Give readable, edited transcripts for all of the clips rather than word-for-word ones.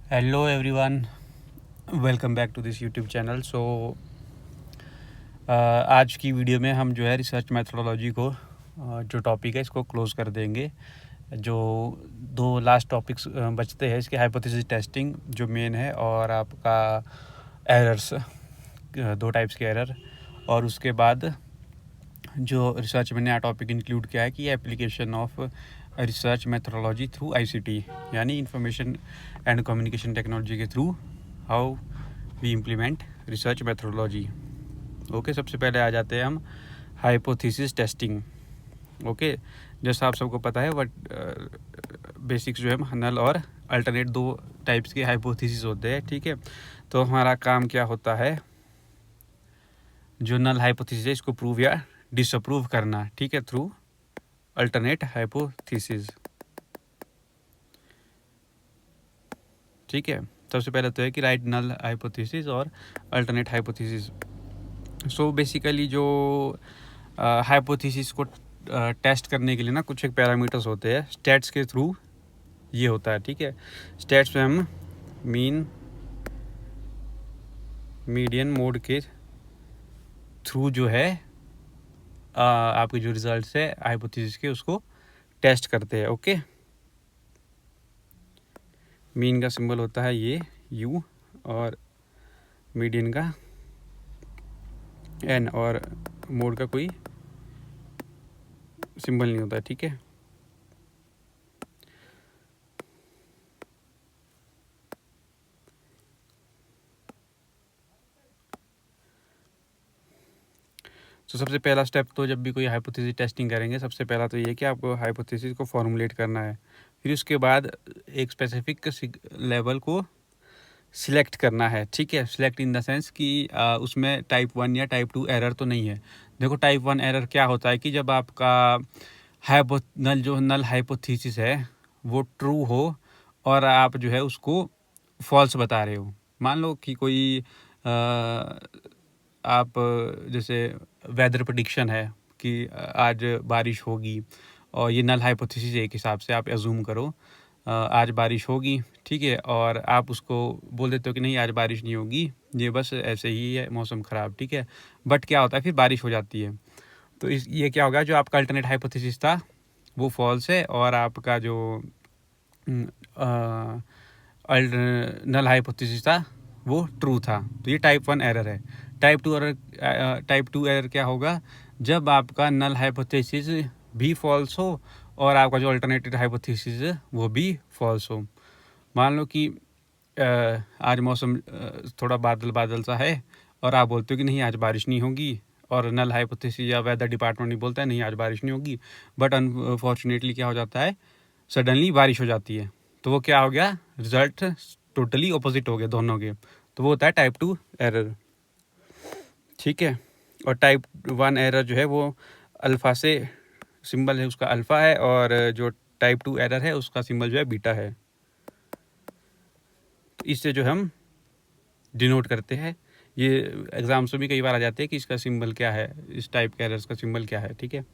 Hello everyone, welcome back to this YouTube channel. आज की video में हम जो है रिसर्च मेथोडोलॉजी को जो टॉपिक है इसको क्लोज़ कर देंगे। जो दो लास्ट टॉपिक्स बचते हैं इसके, हाइपोथेसिस टेस्टिंग जो मेन है, और आपका एरर्स, दो टाइप्स के एरर। और उसके बाद जो रिसर्च में नया टॉपिक इंक्लूड किया है कि application of research methodology through ICT, यानी इंफॉर्मेशन एंड कम्युनिकेशन टेक्नोलॉजी के through how we implement research methodology. Okay, सबसे पहले आ जाते हैं हम हाइपोथेसिस टेस्टिंग। ओके, जैसा आप सबको पता है वट बेसिक्स जो है नल और अल्टरनेट दो टाइप्स के हाइपोथेसिस होते हैं। ठीक है, तो हमारा काम क्या होता है, जो नल हाइपोथेसिस है इसको प्रूव या डिसअप्रूव करना। ठीक है, थ्रू अल्टरनेट हाइपोथेसिस। ठीक है, सबसे पहले तो है कि राइट नल हाइपोथेसिस और अल्टरनेट हाइपोथेसिस। सो बेसिकली जो हाइपोथेसिस को टेस्ट करने के लिए ना कुछ एक पैरामीटर्स होते हैं, स्टैट्स के थ्रू ये होता है। ठीक है, स्टैट्स में हम मीन, मीडियन, मोड के थ्रू जो है आपके जो रिजल्ट्स है हाइपोथेसिस के उसको टेस्ट करते हैं। ओके, मीन का सिंबल होता है ये यू, और मीडियन का एन, और मोड का कोई सिंबल नहीं होता। ठीक है, तो सबसे पहला स्टेप तो जब भी कोई हाइपोथेसिस टेस्टिंग करेंगे, सबसे पहला तो ये कि आपको हाइपोथेसिस को फॉर्मुलेट करना है। फिर उसके बाद एक स्पेसिफिक लेवल को सिलेक्ट करना है। ठीक है, सिलेक्ट इन द सेंस कि उसमें टाइप 1 या टाइप 2 एरर तो नहीं है। देखो, टाइप 1 एरर क्या होता है कि जब आपका नल हाइपोथेसिस है वो ट्रू हो और आप जो है उसको फॉल्स बता रहे हो। मान लो कि कोई आप जैसे वेदर प्रेडिक्शन है कि आज बारिश होगी, और ये नल हाइपोथेसिस है, एक हिसाब से आप अज्यूम करो आज बारिश होगी। ठीक है, और आप उसको बोल देते हो कि नहीं आज बारिश नहीं होगी, ये बस ऐसे ही है, मौसम ख़राब। ठीक है, बट क्या होता है फिर बारिश हो जाती है। तो ये क्या होगा, जो आपका अल्टरनेट हाइपोथेसिस था वो फॉल्स है, और आपका जो नल हाइपोथेसिस था वो ट्रू था। तो ये टाइप 1 एरर है। टाइप टू एरर क्या होगा, जब आपका नल हाइपोथेसिस भी फॉल्स हो और आपका जो अल्टरनेटिव हाइपोथेसिस है वो भी फॉल्स हो। मान लो कि आज मौसम थोड़ा बादल बादल सा है, और आप बोलते हो कि नहीं आज बारिश नहीं होगी, और नल हाइपोथेसिस या वेदर डिपार्टमेंट नहीं बोलता है नहीं आज बारिश नहीं होगी, बट अनफॉर्चुनेटली क्या हो जाता है, सडनली बारिश हो जाती है। तो वो क्या हो गया, रिजल्ट टोटली ऑपोजिट हो गए दोनों के। तो वो होता है टाइप 2 एरर। ठीक है, और टाइप 1 एरर जो है वो अल्फ़ा से, सिंबल है उसका अल्फ़ा है, और जो टाइप 2 एरर है उसका सिंबल जो है बीटा है। तो इससे जो हम डिनोट करते हैं, ये एग्जाम्स में भी कई बार आ जाते हैं कि इसका सिंबल क्या है, इस टाइप के एरर्स का सिंबल क्या है। ठीक है,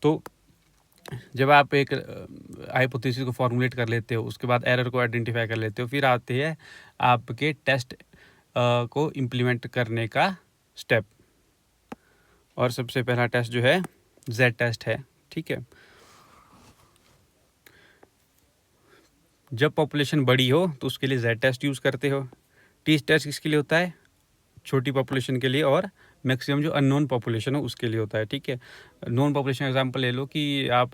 तो जब आप एक हाइपोथेसिस को फॉर्मुलेट कर लेते हो, उसके बाद एरर को आइडेंटिफाई कर लेते हो, फिर आते हैं आपके टेस्ट को इम्प्लीमेंट करने का स्टेप। और सबसे पहला टेस्ट जो है जेड टेस्ट है। ठीक है, जब पॉपुलेशन बड़ी हो तो उसके लिए जेड टेस्ट यूज़ करते हो। टी टेस्ट किसके लिए होता है, छोटी पॉपुलेशन के लिए, और मैक्सिमम जो अननोन पॉपुलेशन हो उसके लिए होता है। ठीक है, नॉन पॉपुलेशन एग्जांपल ले लो कि आप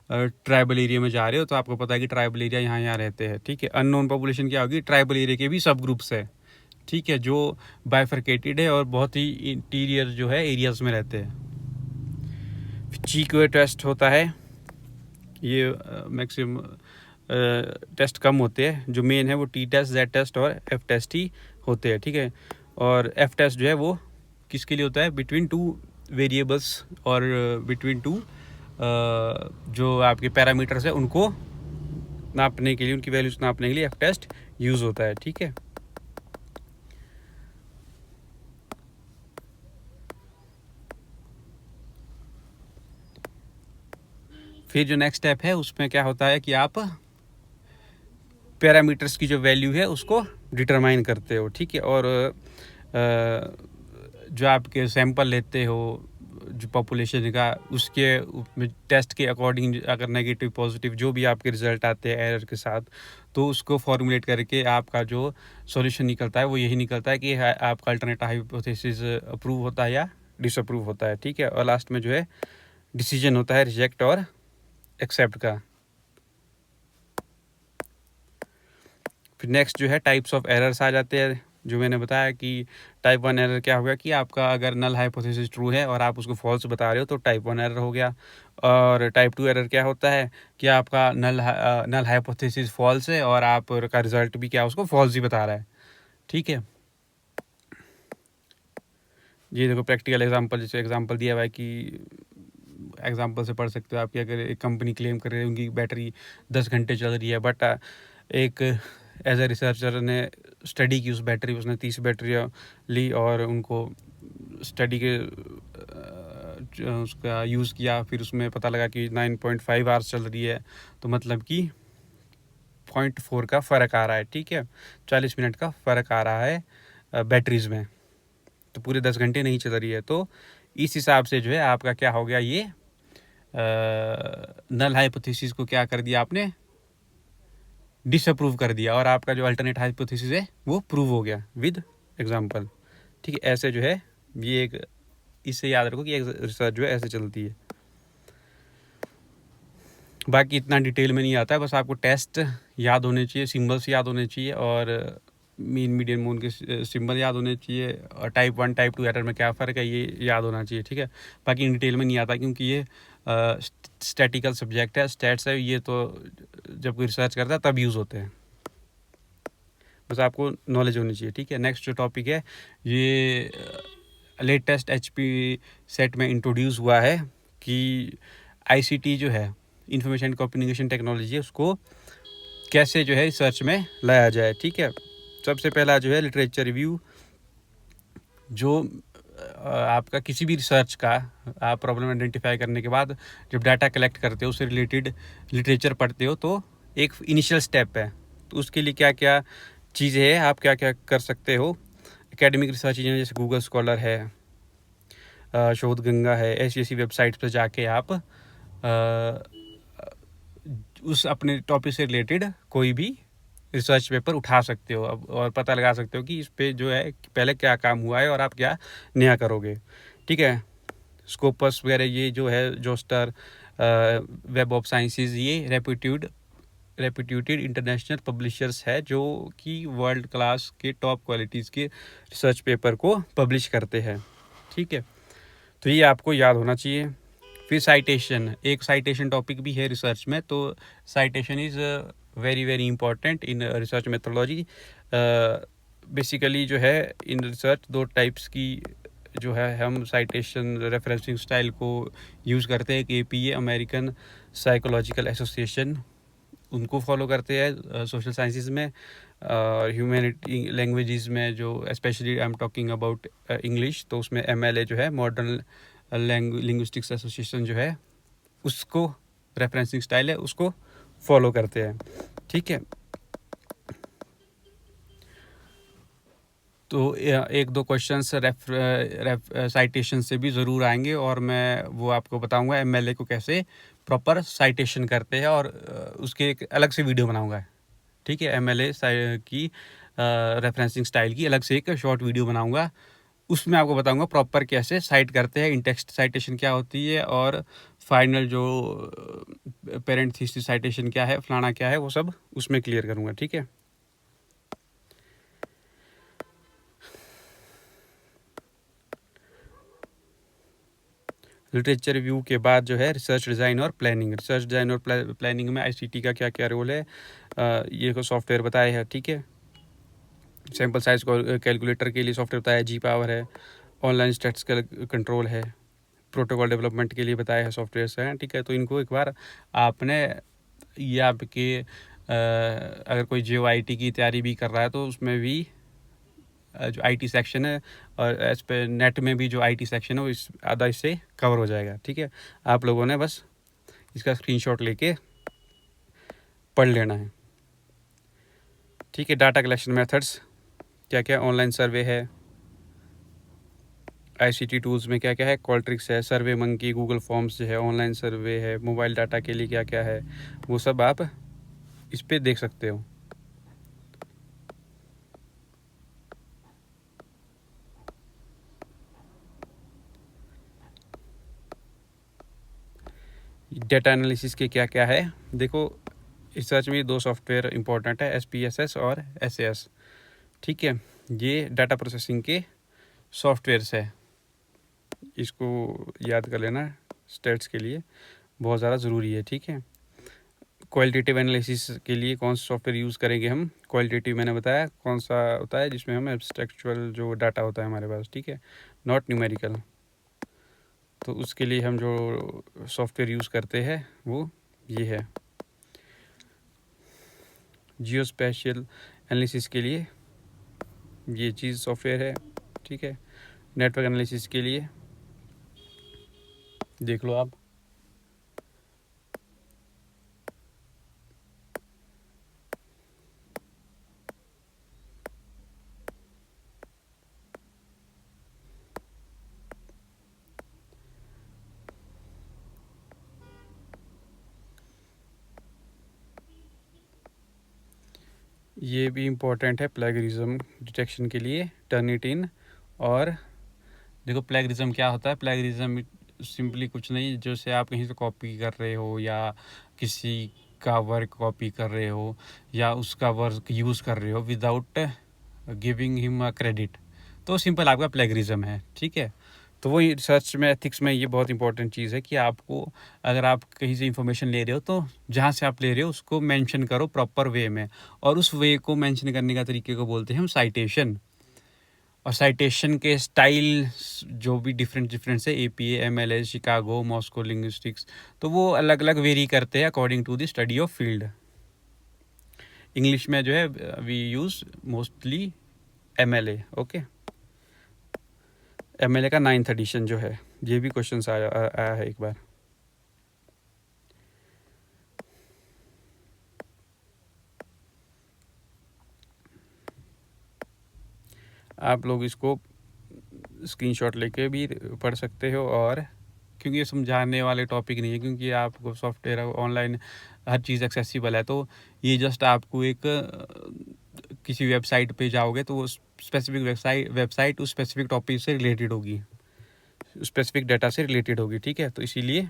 ट्राइबल एरिया में जा रहे हो, तो आपको पता है कि ट्राइबल एरिया यहाँ यहाँ रहते हैं। ठीक है, अननोन पॉपुलेशन क्या होगी, ट्राइबल एरिया के भी सब ग्रुप्स है। ठीक है, जो बाइफरकेटेड है और बहुत ही इंटीरियर जो है एरियाज में रहते हैं। चीक्वे टेस्ट होता है, ये मैक्सिमम टेस्ट कम होते हैं। जो मेन है वो टी टेस्ट, जेड टेस्ट और एफ टेस्ट ही होते हैं। ठीक है, और एफ टेस्ट जो है वो किसके लिए होता है, बिटवीन टू वेरिएबल्स, और बिटवीन टू जो आपके पैरामीटर्स है उनको नापने के लिए, उनकी वैल्यूज नापने के लिए एफ टेस्ट यूज़ होता है। ठीक है, फिर जो नेक्स्ट स्टेप है उसमें क्या होता है कि आप पैरामीटर्स की जो वैल्यू है उसको डिटरमाइन करते हो, ठीक है। और जो आपके सैंपल लेते हो जो पॉपुलेशन का, उसके टेस्ट के अकॉर्डिंग अगर नेगेटिव पॉजिटिव जो भी आपके रिजल्ट आते हैं एरर के साथ, तो उसको फॉर्मुलेट करके आपका जो सॉल्यूशन निकलता है वो यही निकलता है कि आपका अल्टरनेट हाइपोथेसिस अप्रूव होता है या डिसअप्रूव होता है, ठीक है। और लास्ट में जो है डिसीजन होता है रिजेक्ट और एक्सेप्ट का। फिर नेक्स्ट जो है टाइप्स ऑफ एरर्स आ जाते हैं, जो मैंने बताया कि टाइप 1 एरर क्या होगा कि आपका अगर नल हाइपोथेसिस ट्रू है और आप उसको फॉल्स बता रहे हो तो टाइप 1 एरर हो गया। और टाइप 2 एरर क्या होता है कि आपका नल हाइपोथेसिस फॉल्स है और आपका रिजल्ट भी क्या उसको फॉल्स ही बता रहा है, ठीक है। ये देखो प्रैक्टिकल एग्जांपल, जैसे एग्जांपल दिया हुआ है कि एग्जांपल से पढ़ सकते हो आप कि अगर एक कंपनी क्लेम कर रही है उनकी बैटरी 10 घंटे चल रही है, बट एक एज ए रिसर्चर ने स्टडी की उस बैटरी, उसने 30 बैटरियाँ ली और उनको स्टडी के उसका यूज़ किया, फिर उसमें पता लगा कि 9.5 आवर्स चल रही है, तो मतलब कि 0.4 का फ़र्क आ रहा है, ठीक है। 40 मिनट का फ़र्क आ रहा है बैटरीज़ में, तो पूरे 10 घंटे नहीं चल रही है। तो इस हिसाब से जो है आपका क्या हो गया, ये नल हाइपोथेसिस को क्या कर दिया आपने, डिसअप्रूव कर दिया, और आपका जो अल्टरनेट हाइपोथेसिस है वो प्रूव हो गया विद एग्जांपल, ठीक है। ऐसे जो है ये एक, इससे याद रखो कि एक रिसर्च जो है ऐसे चलती है। बाकी इतना डिटेल में नहीं आता है, बस आपको टेस्ट याद होने चाहिए, सिंबल्स याद होने चाहिए, और मीन मीडियन मोड के सिंबल याद होने चाहिए, और टाइप 1 टाइप 2 एरर में क्या फ़र्क है ये याद होना चाहिए, ठीक है। बाकी इन डिटेल में नहीं आता क्योंकि ये स्टैटिकल सब्जेक्ट है, स्टैट्स है, ये तो जब कोई रिसर्च करता है तब यूज़ होते हैं, बस आपको नॉलेज होनी चाहिए, ठीक है। नेक्स्ट जो टॉपिक है ये लेटेस्ट HP सेट में इंट्रोड्यूस हुआ है कि ICT जो है इंफॉर्मेशन कम्युनिकेशन टेक्नोलॉजी, उसको कैसे जो है रिसर्च में लाया जाए, ठीक है। सबसे पहला जो है लिटरेचर रिव्यू, जो आपका किसी भी रिसर्च का आप प्रॉब्लम आइडेंटिफाई करने के बाद जब डाटा कलेक्ट करते हो, उससे रिलेटेड लिटरेचर पढ़ते हो, तो एक इनिशियल स्टेप है। तो उसके लिए क्या क्या चीज़ें हैं, आप क्या क्या कर सकते हो। एकेडमिक रिसर्च चीज़ें जैसे गूगल स्कॉलर है, शोध गंगा है, ऐसी वेबसाइट्स पर जाके आप उस अपने टॉपिक से रिलेटेड कोई भी रिसर्च पेपर उठा सकते हो अब, और पता लगा सकते हो कि इस पे जो है पहले क्या काम हुआ है और आप क्या नया करोगे, ठीक है। स्कोपस वगैरह ये जो है, जोस्टर, वेब ऑफ साइंसेस, ये रेप्यूटेड इंटरनेशनल पब्लिशर्स है जो कि वर्ल्ड क्लास के टॉप क्वालिटीज़ के रिसर्च पेपर को पब्लिश करते हैं, ठीक है। तो ये आपको याद होना चाहिए। फिर साइटेशन, एक साइटेशन टॉपिक भी है रिसर्च में, तो citation is very very important in research methodology. Basically जो है इन रिसर्च दो टाइप्स की जो है हम साइटेशन रेफरेंसिंग स्टाइल को यूज़ करते हैं। एक APA अमेरिकन साइकोलॉजिकल एसोसिएशन, उनको फॉलो करते हैं सोशल साइंसेज में, और ह्यूमैनिटी लैंग्वेजेस में जो specially I am talking about English, तो उसमें MLA जो है मॉडर्न लिंग्विस्टिक्स एसोसिएशन जो है उसको रेफरेंसिंग स्टाइल है उसको फॉलो करते हैं, ठीक है। तो एक दो क्वेश्चंस साइटेशन से भी ज़रूर आएंगे, और मैं वो आपको बताऊंगा MLA को कैसे प्रॉपर साइटेशन करते हैं, और उसके एक अलग से वीडियो बनाऊंगा, ठीक है। MLA की रेफरेंसिंग स्टाइल की अलग से एक शॉर्ट वीडियो बनाऊंगा, उसमें आपको बताऊंगा प्रॉपर कैसे साइट करते हैं, इंटेक्स्ट साइटेशन क्या होती है, और फाइनल जो पेरेंट थीसिस साइटेशन क्या है, फलाना क्या है, वो सब उसमें क्लियर करूंगा, ठीक है। लिटरेचर रिव्यू के बाद जो है रिसर्च डिज़ाइन और प्लानिंग, रिसर्च डिज़ाइन और प्लानिंग में ICT का क्या क्या रोल है, ये को सॉफ्टवेयर बताया है, ठीक है। सैम्पल साइज कैलकुलेटर के लिए सॉफ्टवेयर बताया, G-Power है, ऑनलाइन स्टैटिस्टिकल कंट्रोल है, प्रोटोकॉल डेवलपमेंट के लिए बताया है सॉफ्टवेयर हैं, ठीक है। तो इनको एक बार आपने, ये आपके अगर कोई JOIT की तैयारी भी कर रहा है तो उसमें भी जो IT सेक्शन है, और एज पे नेट में भी जो IT सेक्शन है वो इस आधा इससे कवर हो जाएगा, ठीक है। आप लोगों ने बस इसका स्क्रीनशॉट लेके पढ़ लेना है, ठीक है। डाटा कलेक्शन मेथड्स क्या क्या, ऑनलाइन सर्वे है, ICT टूल्स में क्या क्या है, क्वाल्ट्रिक्स है, सर्वे मंकी, गूगल फॉर्म्स जो है, ऑनलाइन सर्वे है, मोबाइल डाटा के लिए क्या क्या है, वो सब आप इस पे देख सकते हो। डेटा एनालिसिस के क्या क्या है, देखो रिसर्च में 2 सॉफ्टवेयर इंपॉर्टेंट है, SPSS और SAS, ठीक है। ये डाटा प्रोसेसिंग के सॉफ्टवेयर्स है, इसको याद कर लेना, स्टेट्स के लिए बहुत ज़्यादा ज़रूरी है, ठीक है। क्वालिटेटिव एनालिसिस के लिए कौन सा सॉफ्टवेयर यूज़ करेंगे हम, क्वालिटेटिव मैंने बताया कौन सा होता है, जिसमें हम एब्स्ट्रैक्चुअल जो डाटा होता है हमारे पास, ठीक है, नॉट न्यूमेरिकल। तो उसके लिए हम जो सॉफ्टवेयर यूज़ करते हैं वो ये है। जियो स्पेशियल एनालिसिस के लिए ये चीज़ सॉफ्टवेयर है, ठीक है। नेटवर्क एनालिसिस के लिए देख लो आप। ये भी इम्पोर्टेंट है प्लेगरिज्म डिटेक्शन के लिए, टर्निटिन। और देखो प्लेगरिज्म क्या होता है, प्लेगरिज्म सिंपली कुछ नहीं, जैसे आप कहीं से कॉपी कर रहे हो या किसी का वर्क कॉपी कर रहे हो या उसका वर्क यूज़ कर रहे हो without giving him a credit, तो सिंपल आपका प्लेगरिज्म है, ठीक है। तो वही रिसर्च में, एथिक्स में ये बहुत इंपॉर्टेंट चीज़ है कि आपको, अगर आप कहीं से इंफॉर्मेशन ले रहे हो तो जहाँ से आप ले रहे हो उसको मेंशन करो प्रॉपर वे में, और उस वे को मेंशन करने का तरीके को बोलते हैं हम साइटेशन। और साइटेशन के स्टाइल जो भी डिफरेंट डिफरेंट है, APA, MLS, Chicago, Moscow linguistics, तो वो अलग अलग वेरी करते हैं according to the study of field. English में जो है we use mostly MLA, okay. MLA का 9th एडिशन जो है, ये भी क्वेश्चन आया है एक बार। आप लोग इसको स्क्रीनशॉट लेके भी पढ़ सकते हो, और क्योंकि ये समझाने वाले टॉपिक नहीं है, क्योंकि आपको सॉफ्टवेयर ऑनलाइन हर चीज़ एक्सेसिबल है, तो ये जस्ट आपको एक किसी वेबसाइट पे जाओगे तो वो स्पेसिफिक वेबसाइट उस स्पेसिफिक टॉपिक से रिलेटेड होगी, स्पेसिफिक डाटा से रिलेटेड होगी, ठीक है। तो इसीलिए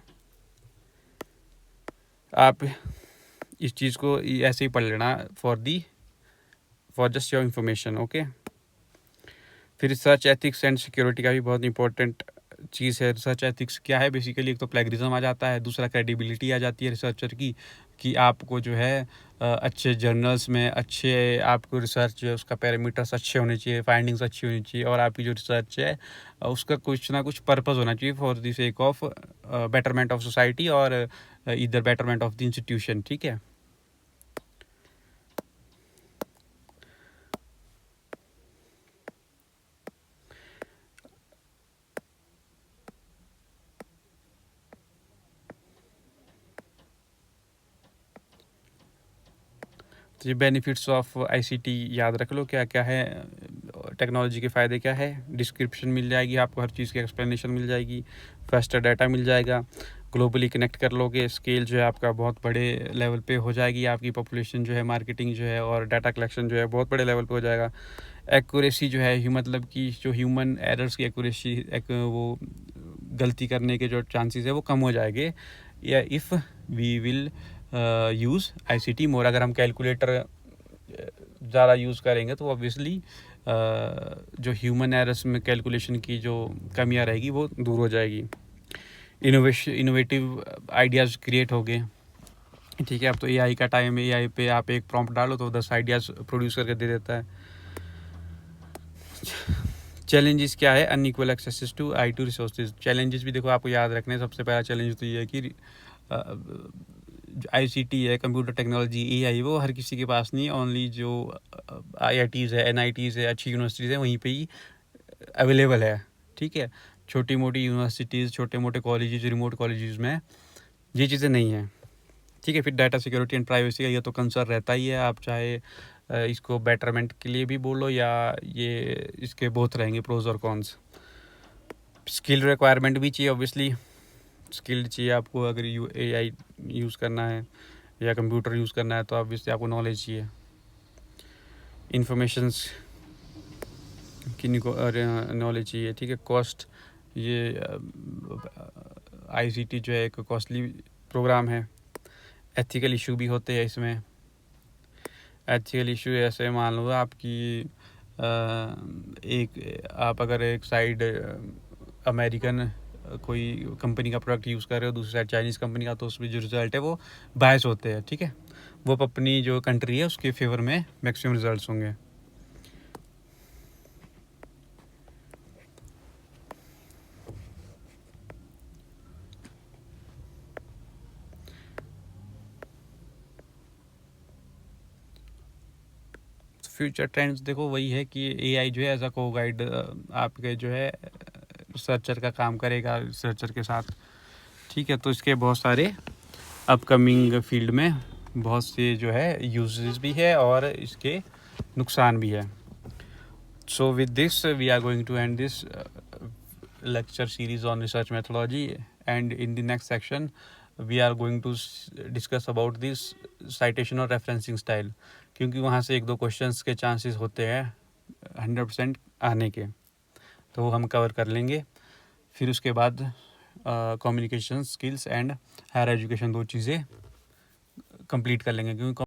आप इस चीज़ को ऐसे ही पढ़ लेना for just your information, okay. फिर रिसर्च एथिक्स एंड सिक्योरिटी का भी बहुत इंपॉर्टेंट चीज़ है। रिसर्च एथिक्स क्या है, बेसिकली एक तो प्लेगरिज्म आ जाता है, दूसरा क्रेडिबिलिटी आ जाती है रिसर्चर की, कि आपको जो है अच्छे जर्नल्स में अच्छे, आपको रिसर्च जो है उसका पैरामीटर्स अच्छे होने चाहिए, फाइंडिंग्स अच्छी होनी चाहिए, और आपकी जो रिसर्च है उसका कुछ ना कुछ पर्पस होना चाहिए for the sake of betterment of society और इधर बेटरमेंट ऑफ द इंस्टीट्यूशन, ठीक है। तो ये बेनिफिट्स ऑफ ICT याद रख लो, क्या क्या है, टेक्नोलॉजी के फ़ायदे क्या है, डिस्क्रिप्शन मिल जाएगी आपको, हर चीज़ की एक्सप्लेनेशन मिल जाएगी, फास्टर डाटा मिल जाएगा, ग्लोबली कनेक्ट कर लोगे, स्केल जो है आपका बहुत बड़े लेवल पे हो जाएगी, आपकी पॉपुलेशन जो है, मार्केटिंग जो है और डाटा कलेक्शन जो है बहुत बड़े लेवल पे हो जाएगा। एक्यूरेसी जो है, मतलब कि जो ह्यूमन एरर्स की एक्यूरेसी, वो गलती करने के जो चांसेस है वो कम हो जाएंगे, या if we will use ICT more. अगर हम कैलकुलेटर ज़्यादा यूज़ करेंगे तो ऑब्वियसली जो ह्यूमन एरर्स में कैलकुलेशन की जो कमियां रहेगी वो दूर हो जाएगी, इनोवेटिव आइडियाज़ क्रिएट हो गए, ठीक है। अब तो AI का टाइम है, AI पे आप एक प्रॉम्प्ट डालो तो 10 आइडियाज़ प्रोड्यूस करके दे देता है। चैलेंजेस क्या है, unequal access to IT resources. Challenges भी देखो आपको याद रखने, सबसे पहला चैलेंज तो ये है कि ICT है, कंप्यूटर टेक्नोलॉजी, AI, वो हर किसी के पास नहीं है, ओनली जो IITs है, NITs है, अच्छी यूनिवर्सिटीज़ है वहीं पे ही अवेलेबल है, ठीक है। छोटी मोटी यूनिवर्सिटीज़, छोटे मोटे कॉलेजेस, रिमोट कॉलेजेस में ये चीज़ें नहीं हैं, ठीक है। फिर डाटा सिक्योरिटी एंड प्राइवेसी का ये तो कंसर्न रहता ही है, आप चाहे इसको बेटरमेंट के लिए भी बोलो या ये इसके बोथ रहेंगे प्रोज और कॉन्स। स्किल रिक्वायरमेंट भी चाहिए, ऑब्वियसली स्किल्ड चाहिए आपको। अगर AI यूज़ करना है या कंप्यूटर यूज़ करना है तो ऑब्वियसली आपको नॉलेज चाहिए। इंफॉर्मेशंस की नॉलेज चाहिए, ठीक है। कॉस्ट, ये ICT जो है एक कॉस्टली प्रोग्राम है। एथिकल इशू भी होते हैं इसमें। एथिकल इशू ऐसे मान लो आपकी आप अगर एक साइड अमेरिकन कोई कंपनी का प्रोडक्ट यूज़ कर रहे हो, दूसरी साइड चाइनीज़ कंपनी का, तो उसमें जो रिज़ल्ट है वो बायस होते हैं, ठीक है। वो अपनी जो कंट्री है उसके फेवर में मैक्सिमम रिजल्ट्स होंगे। फ्यूचर ट्रेंड्स देखो वही है कि AI जो है एज अ को गाइड आपके जो है रिसर्चर का काम करेगा रिसर्चर के साथ, ठीक है। तो इसके बहुत सारे अपकमिंग फील्ड में बहुत से जो है यूजेस भी है और इसके नुकसान भी है। So with this we are going to end this lecture series on research methodology, and in the next section we are going to discuss about this citation और referencing style, क्योंकि वहाँ से एक दो क्वेश्चंस के चांसेस होते हैं 100% आने के, तो वो हम कवर कर लेंगे। फिर उसके बाद communication skills and higher education, दो चीज़ें कंप्लीट कर लेंगे, क्योंकि